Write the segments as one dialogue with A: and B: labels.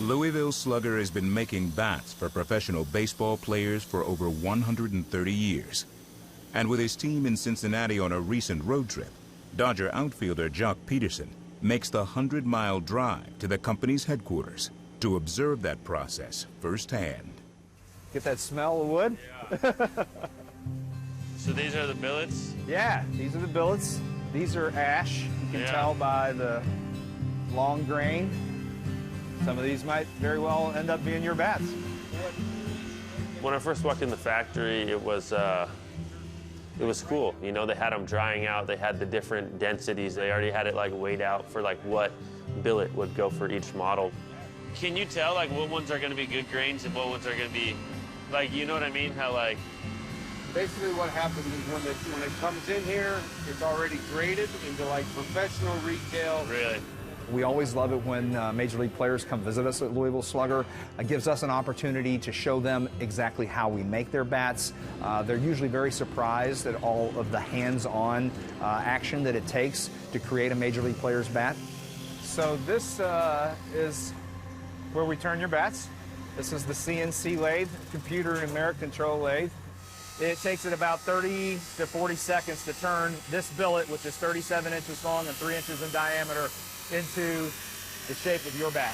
A: Louisville Slugger has been making bats for professional baseball players for over 130 years. And with his team in Cincinnati on a recent road trip, Dodger outfielder Jock Pederson makes the 100-mile drive to the company's headquarters to observe that process firsthand.
B: Get that smell of wood?
C: Yeah. So these are the billets?
B: Yeah, these are the billets. These are ash. You can tell by the long grain. Some of these might very well end up being your bats.
C: When I first walked in the factory, it was cool. You know, they had them drying out. They had the different densities. They already had it like weighed out for like what billet would go for each model. Can you tell like what ones are going to be good grains and what ones are going to be like, you know what I mean? How like
D: basically what happens is when it comes in here, it's already graded into like professional retail.
C: Really?
B: We always love it when Major League players come visit us at Louisville Slugger. It gives us an opportunity to show them exactly how we make their bats. They're usually very surprised at all of the hands-on action that it takes to create a Major League player's bat. So this is where we turn your bats. This is the CNC lathe, computer numeric control lathe. It takes it about 30 to 40 seconds to turn this billet, which is 37 inches long and 3 inches in diameter, into the shape of your bat.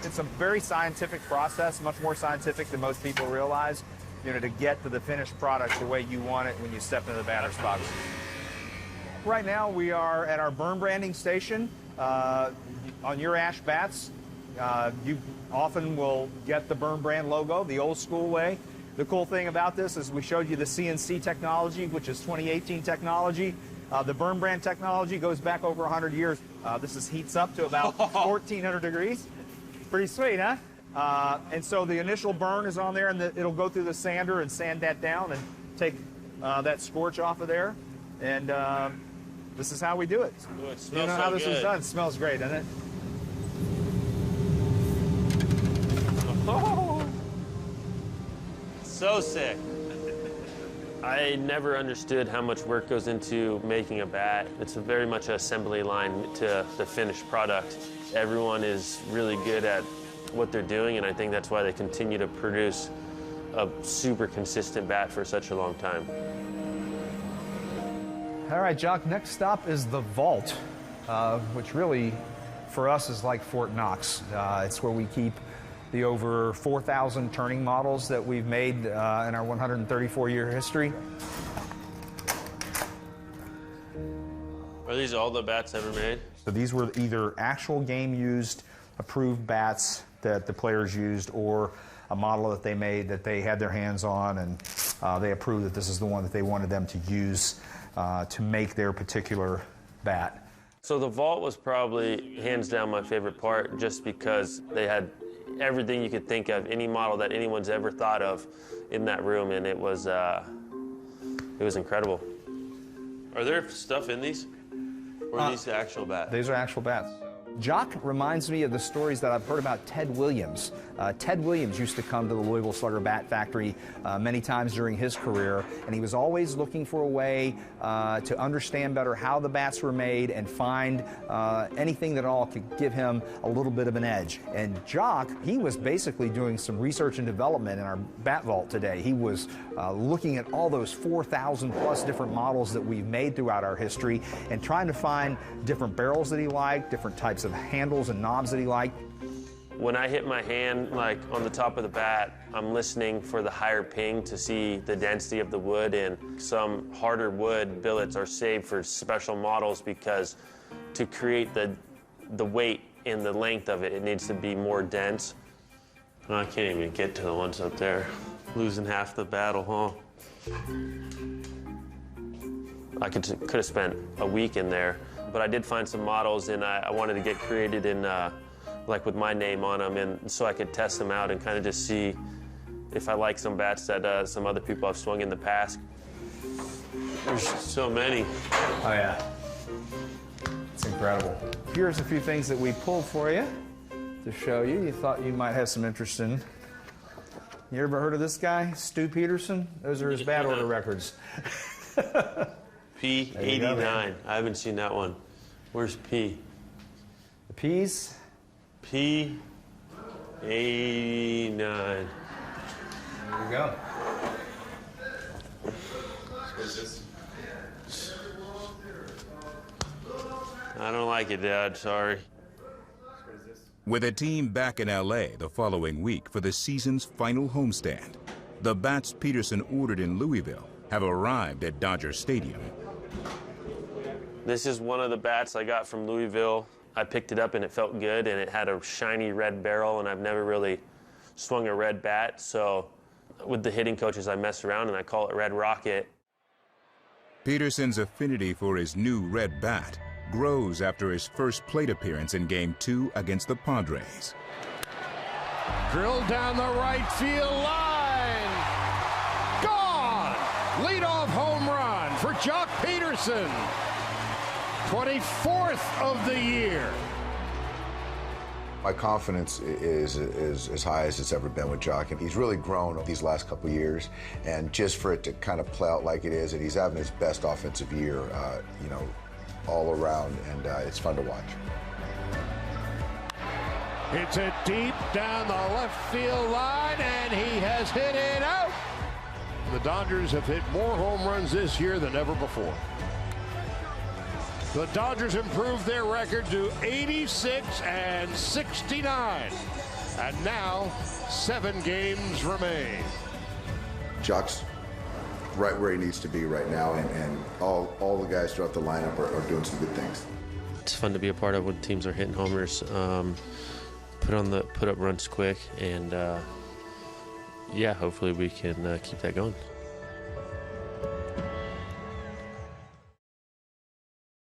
B: It's a very scientific process, much more scientific than most people realize, you know, to get to the finished product the way you want it when you step into the batter's box. Right now we are at our burn branding station. On your ash bats, you often will get the burn brand logo the old school way. The cool thing about this is we showed you the CNC technology, which is 2018 technology. The burn brand technology goes back over 100 years. This heats up to about 1,400 degrees. Pretty sweet, huh? And so the initial burn is on there, and it'll go through the sander and sand that down and take that scorch off of there. And this is how we do it.
C: Ooh, it smells
B: you know
C: so
B: how this
C: good.
B: is done. It smells great, doesn't it?
C: Oh, so sick. I never understood how much work goes into making a bat. It's very much an assembly line to the finished product. Everyone is really good at what they're doing, and I think that's why they continue to produce a super consistent bat for such a long time.
B: All right, Jock, next stop is the vault, which really, for us, is like Fort Knox. It's where we keep the over 4,000 turning models that we've made in our 134-year history.
C: Are these all the bats ever made?
B: So these were either actual game-used, approved bats that the players used, or a model that they made that they had their hands on, and they approved that this is the one that they wanted them to use to make their particular bat.
C: So the vault was probably hands down my favorite part, just because they had everything you could think of, any model that anyone's ever thought of in that room, and it was incredible. Are there stuff in these? Or are these actual bats?
B: These are actual bats. Jock reminds me of the stories that I've heard about Ted Williams. Ted Williams used to come to the Louisville Slugger Bat Factory many times during his career, and he was always looking for a way to understand better how the bats were made and find anything that all could give him a little bit of an edge. And Jock, he was basically doing some research and development in our bat vault today. He was looking at all those 4,000 plus different models that we've made throughout our history and trying to find different barrels that he liked, different types of handles and knobs that he liked.
C: When I hit my hand like on the top of the bat, I'm listening for the higher ping to see the density of the wood, and some harder wood billets are saved for special models because to create the weight and the length of it, it needs to be more dense. I can't even get to the ones up there. Losing half the battle, huh? I could have spent a week in there, but I did find some models, and I wanted to get created in like with my name on them, and so I could test them out and kind of just see if I like some bats that some other people have swung in the past. There's so many.
B: Oh yeah, it's incredible. Here's a few things that we pulled for you to show you. You thought you might have some interest in. You ever heard of this guy, Stu Pederson? Those are his bat order records.
C: P89. I haven't seen that one. Where's P?
B: P's?
C: P89.
B: There you go.
C: I don't like it, Dad. Sorry.
A: With a team back in LA the following week for the season's final homestand, the bats Pederson ordered in Louisville have arrived at Dodger Stadium.
C: This is one of the bats I got from Louisville. I picked it up and it felt good, and it had a shiny red barrel, and I've never really swung a red bat. So with the hitting coaches, I mess around and I call it Red Rocket.
A: Pederson's affinity for his new red bat grows after his first plate appearance in Game 2 against the Padres.
E: Drilled down the right field line. Gone! Leadoff home run for Jock Pederson. 24th of the year.
F: My confidence is as high as it's ever been with Jock, and he's really grown these last couple of years. And just for it to kind of play out like it is, and he's having his best offensive year, you know, all around, and it's fun to watch.
E: It's a deep down the left field line, and he has hit it out. The Dodgers have hit more home runs this year than ever before. The Dodgers improved their record to 86-69, and now 7 games remain.
F: Jock's right where he needs to be right now, and all the guys throughout the lineup are doing some good things.
C: It's fun to be a part of when teams are hitting homers, put up runs quick, and yeah, hopefully we can keep that going.